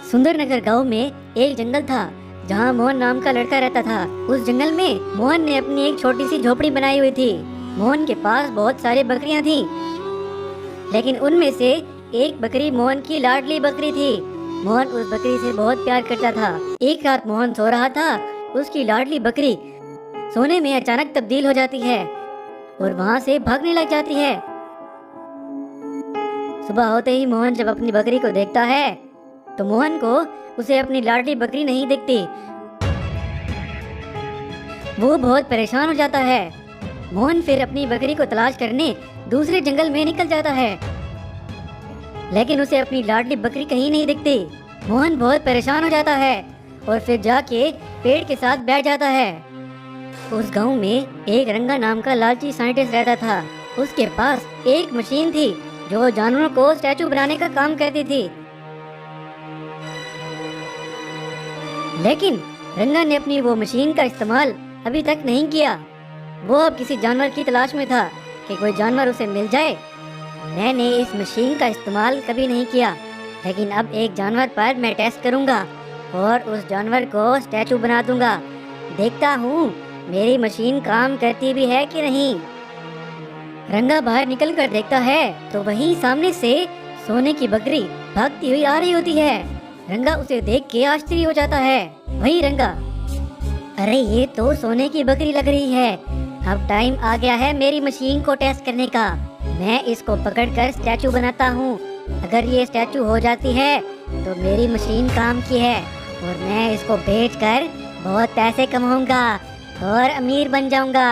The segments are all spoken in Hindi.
सुंदरनगर गांव में एक जंगल था जहां मोहन नाम का लड़का रहता था। उस जंगल में मोहन ने अपनी एक छोटी सी झोपड़ी बनाई हुई थी। मोहन के पास बहुत सारी बकरियां थीं, लेकिन उनमें से एक बकरी मोहन की लाडली बकरी थी। मोहन उस बकरी से बहुत प्यार करता था। एक रात मोहन सो रहा था, उसकी लाडली बकरी सोने में अचानक तब्दील हो जाती है और वहाँ से भागने लग जाती है। सुबह होते ही मोहन जब अपनी बकरी को देखता है तो मोहन को उसे अपनी लाडली बकरी नहीं दिखती। वो बहुत परेशान हो जाता है। मोहन फिर अपनी बकरी को तलाश करने दूसरे जंगल में निकल जाता है, लेकिन उसे अपनी लाडली बकरी कहीं नहीं दिखती। मोहन बहुत परेशान हो जाता है और फिर जाके पेड़ के साथ बैठ जाता है। उस गांव में एक रंगा नाम का लालची साइंटिस्ट रहता था। उसके पास एक मशीन थी जो जानवरों को स्टैचू बनाने का काम करती थी। लेकिन रंगा ने अपनी वो मशीन का इस्तेमाल अभी तक नहीं किया। वो अब किसी जानवर की तलाश में था कि कोई जानवर उसे मिल जाए। मैंने इस मशीन का इस्तेमाल कभी नहीं किया, लेकिन अब एक जानवर पर मैं टेस्ट करूंगा और उस जानवर को स्टैचू बना दूंगा। देखता हूँ मेरी मशीन काम करती भी है कि नहीं। रंगा बाहर निकल कर देखता है तो वहीं सामने से सोने की बकरी भागती हुई आ रही होती है। रंगा उसे देख के आश्चर्य हो जाता है। वही रंगा, अरे ये तो सोने की बकरी लग रही है। अब टाइम आ गया है मेरी मशीन को टेस्ट करने का। मैं इसको पकड़कर स्टैचू बनाता हूँ। अगर ये स्टैचू हो जाती है तो मेरी मशीन काम की है और मैं इसको बेचकर बहुत पैसे कमाऊंगा और अमीर बन जाऊंगा।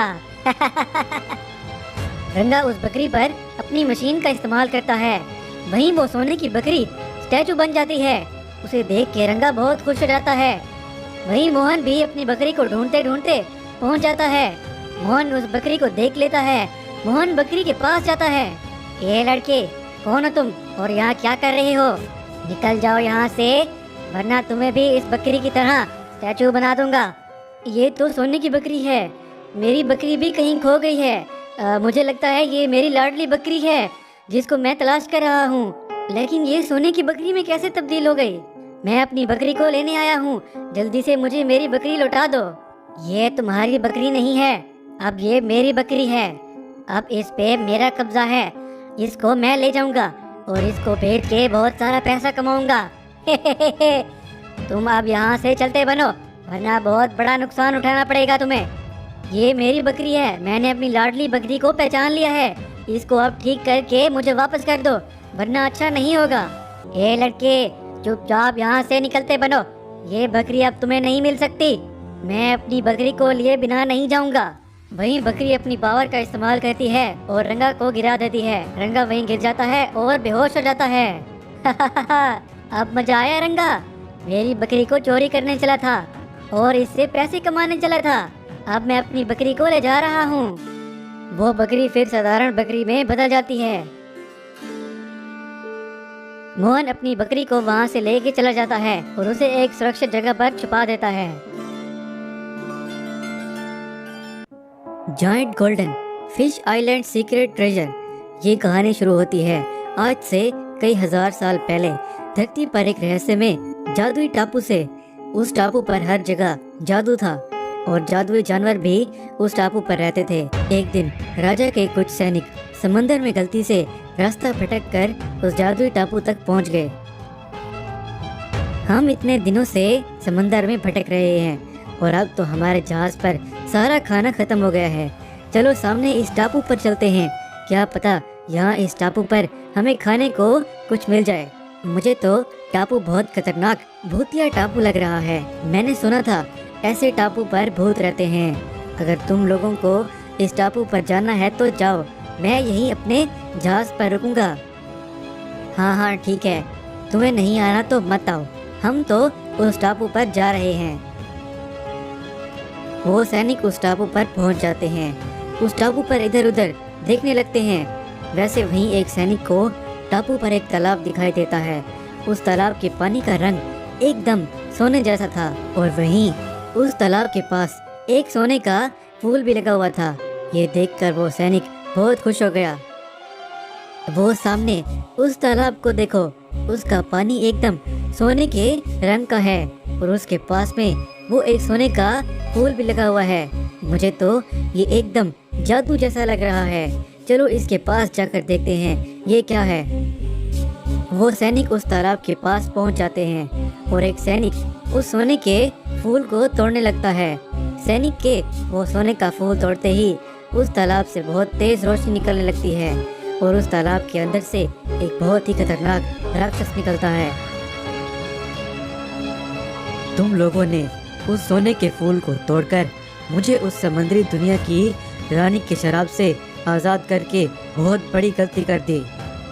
रंगा उस बकरी पर अपनी मशीन का इस्तेमाल करता है। वहीं वो सोने की बकरी स्टैचू बन जाती है। उसे देख के रंगा बहुत खुश हो जाता है। वहीं मोहन भी अपनी बकरी को ढूंढते ढूंढते पहुंच जाता है। मोहन उस बकरी को देख लेता है। मोहन बकरी के पास जाता है। ये लड़के, कौन हो तुम और यहाँ क्या कर रहे हो? निकल जाओ यहाँ से, वरना तुम्हें भी इस बकरी की तरह स्टैचू बना दूंगा। ये तो सोने की बकरी है। मेरी बकरी भी कहीं खो गई है। मुझे लगता है ये मेरी लाडली बकरी है जिसको मैं तलाश कर रहा हूँ। लेकिन ये सोने की बकरी में कैसे तब्दील हो गई? मैं अपनी बकरी को लेने आया हूँ। जल्दी से मुझे मेरी बकरी लौटा दो। ये तुम्हारी बकरी नहीं है, अब ये मेरी बकरी है। अब इस पे मेरा कब्जा है। इसको मैं ले जाऊंगा और इसको बेच के बहुत सारा पैसा कमाऊंगा। तुम अब यहाँ से चलते बनो, वरना बहुत बड़ा नुकसान उठाना पड़ेगा तुम्हें। ये मेरी बकरी है। मैंने अपनी लाडली बकरी को पहचान लिया है। इसको अब ठीक करके मुझे वापस कर दो, वरना अच्छा नहीं होगा। ये लड़के, चुपचाप यहाँ से निकलते बनो। ये बकरी अब तुम्हें नहीं मिल सकती। मैं अपनी बकरी को लिए बिना नहीं जाऊंगा। वहीं बकरी अपनी पावर का इस्तेमाल करती है और रंगा को गिरा देती है। रंगा वहीं गिर जाता है और बेहोश हो जाता है। अब मजा आया रंगा। मेरी बकरी को चोरी करने चला था और इससे पैसे कमाने चला था। अब मैं अपनी बकरी को ले जा रहा हूँ। वो बकरी फिर साधारण बकरी में बदल जाती है। मोहन अपनी बकरी को वहाँ से लेके चला जाता है और उसे एक सुरक्षित जगह पर छुपा देता है। Giant golden fish island secret treasure. ये कहानी शुरू होती है आज से कई हजार साल पहले धरती पर एक रहस्यमय जादुई टापू से। उस टापू पर हर जगह जादू था और जादुई जानवर भी उस टापू पर रहते थे। एक दिन राजा के कुछ सैनिक समंदर में गलती से रास्ता भटक कर उस जादुई टापू तक पहुंच गए। हम इतने दिनों से समंदर में भटक रहे हैं और अब तो हमारे जहाज पर सारा खाना खत्म हो गया है। चलो सामने इस टापू पर चलते हैं। क्या पता यहाँ इस टापू पर हमें खाने को कुछ मिल जाए। मुझे तो टापू बहुत खतरनाक भूतिया टापू लग रहा है। मैंने सुना था ऐसे टापू पर भूत रहते हैं। अगर तुम लोगों को इस टापू पर जाना है तो जाओ, मैं यहीं अपने जहाज पर रुकूंगा। हाँ हाँ ठीक है, तुम्हें नहीं आना तो मत आओ, हम तो उस टापू पर जा रहे हैं। वो सैनिक उस टापू पर पहुंच जाते हैं। उस टापू पर इधर उधर देखने लगते हैं। वैसे वहीं एक सैनिक को टापू पर एक तालाब दिखाई देता है। उस तालाब के पानी का रंग एकदम सोने जैसा था और वहीं उस तालाब के पास एक सोने का फूल भी लगा हुआ था। ये देखकर वो सैनिक बहुत खुश हो गया। वो सामने उस तालाब को देखो, उसका पानी एकदम सोने के रंग का है और उसके पास में वो एक सोने का फूल भी लगा हुआ है। मुझे तो ये एकदम जादू जैसा लग रहा है। चलो इसके पास जाकर देखते हैं ये क्या है। वो सैनिक उस तालाब के पास पहुंच जाते हैं और एक सैनिक उस सोने के फूल को तोड़ने लगता है। सैनिक के वो सोने का फूल तोड़ते ही उस तालाब से बहुत तेज रोशनी निकलने लगती है और उस तालाब के अंदर से एक बहुत ही खतरनाक राक्षस निकलता है। तुम लोगों ने उस सोने के फूल को तोड़कर मुझे उस समुद्री दुनिया की रानी के शराब से आज़ाद करके बहुत बड़ी गलती कर दी।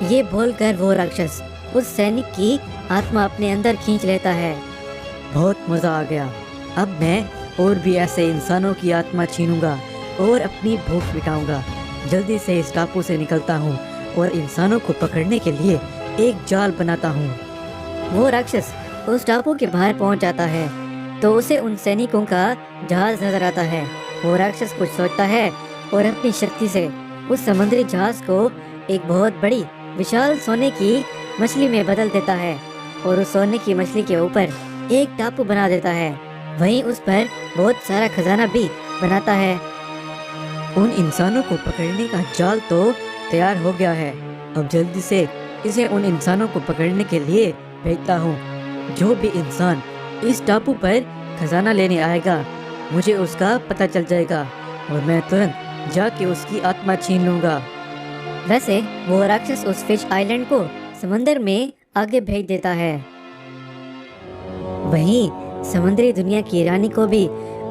ये बोलकर वो राक्षस उस सैनिक की आत्मा अपने अंदर खींच लेता है। बहुत मज़ा आ गया। अब मैं और भी ऐसे इंसानों की आत्मा छीनूंगा और अपनी भूख मिटाऊंगा। जल्दी से इस टापू से निकलता हूँ और इंसानों को पकड़ने के लिए एक जाल बनाता हूँ। वो राक्षस उस टापू के बाहर पहुँच जाता है तो उसे उन सैनिकों का जहाज नजर आता है। वो राक्षस कुछ सोचता है और अपनी शक्ति से उस समुद्री जहाज को एक बहुत बड़ी विशाल सोने की मछली में बदल देता है और उस सोने की मछली के ऊपर एक टापू बना देता है। वहीं उस पर बहुत सारा खजाना भी बनाता है। उन इंसानों को पकड़ने का जाल तो तैयार हो गया है। अब जल्दी से इसे उन इंसानों को पकड़ने के लिए भेजता हूँ। जो भी इंसान इस टापू पर खजाना लेने आएगा मुझे उसका पता चल जाएगा और मैं तुरंत जाके उसकी आत्मा छीन लूंगा। वैसे वो राक्षस उस फिश आइलैंड को समंदर में आगे भेज देता है। वहीं समुद्री दुनिया की रानी को भी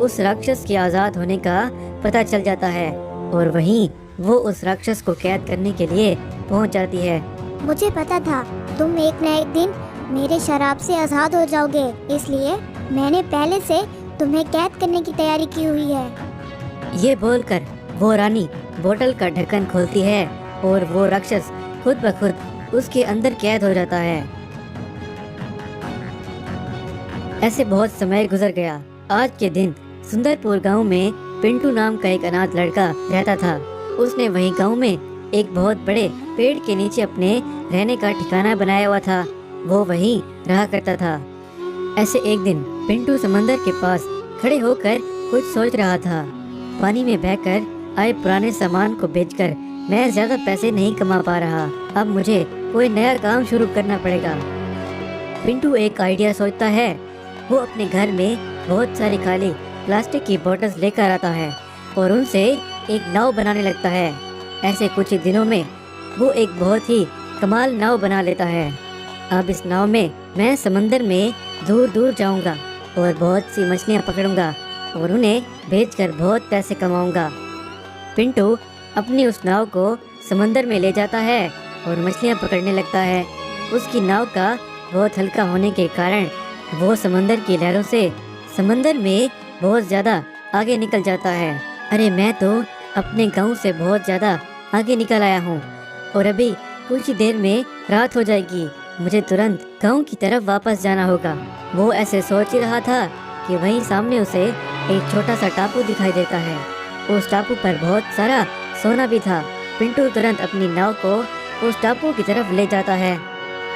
उस राक्षस के आजाद होने का पता चल जाता है और वहीं वो उस राक्षस को कैद करने के लिए पहुंच जाती है। मुझे पता था तुम एक न एक दिन मेरे शराब से आजाद हो जाओगे, इसलिए मैंने पहले से तुम्हें कैद करने की तैयारी की हुई है। ये बोलकर वो रानी बोतल का ढक्कन खोलती है और वो राक्षस खुद ब खुद उसके अंदर कैद हो जाता है। ऐसे बहुत समय गुजर गया। आज के दिन सुंदरपुर गांव में पिंटू नाम का एक अनाथ लड़का रहता था। उसने वहीं गांव में एक बहुत बड़े पेड़ के नीचे अपने रहने का ठिकाना बनाया हुआ था। वो वहीं रहा करता था। ऐसे एक दिन पिंटू समंदर के पास खड़े होकर कुछ सोच रहा था। पानी में बहकर आए पुराने सामान को बेचकर मैं ज्यादा पैसे नहीं कमा पा रहा। अब मुझे कोई नया काम शुरू करना पड़ेगा। पिंटू एक आइडिया सोचता है। वो अपने घर में बहुत सारी खाली प्लास्टिक की बोतल्स लेकर आता है और उनसे एक नाव बनाने लगता है। ऐसे कुछ ही दिनों में वो एक बहुत ही कमाल नाव बना लेता है। अब इस नाव में मैं समंदर में दूर दूर जाऊंगा और बहुत सी मछलियाँ पकड़ूंगा और उन्हें बेचकर बहुत पैसे कमाऊंगा। पिंटू अपनी उस नाव को समंदर में ले जाता है और मछलियाँ पकड़ने लगता है। उसकी नाव का बहुत हल्का होने के कारण वो समंदर की लहरों से समंदर में बहुत ज़्यादा आगे निकल जाता है। अरे मैं तो अपने गांव से बहुत ज़्यादा आगे निकल आया हूँ और अभी कुछ ही देर में रात हो जाएगी। मुझे तुरंत गांव की तरफ वापस जाना होगा। वो ऐसे सोच ही रहा था कि वहीं सामने उसे एक छोटा सा टापू दिखाई देता है। उस टापू पर बहुत सारा सोना भी था। पिंटू तुरंत अपनी नाव को उस टापू की तरफ ले जाता है।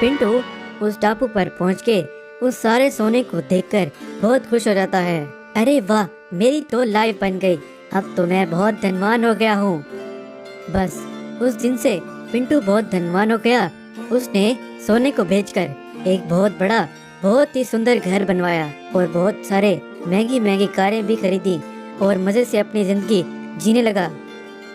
पिंटू उस टापू पर पहुँच के उस सारे सोने को देखकर बहुत खुश हो जाता है। अरे वाह, मेरी तो लाइफ बन गई। अब तो मैं बहुत धनवान हो गया हूँ। बस उस दिन से पिंटू बहुत धनवान हो गया। उसने सोने को बेचकर एक बहुत बड़ा बहुत ही सुंदर घर बनवाया और बहुत सारे महंगी महंगी कारें भी खरीदी और मजे से अपनी जिंदगी जीने लगा।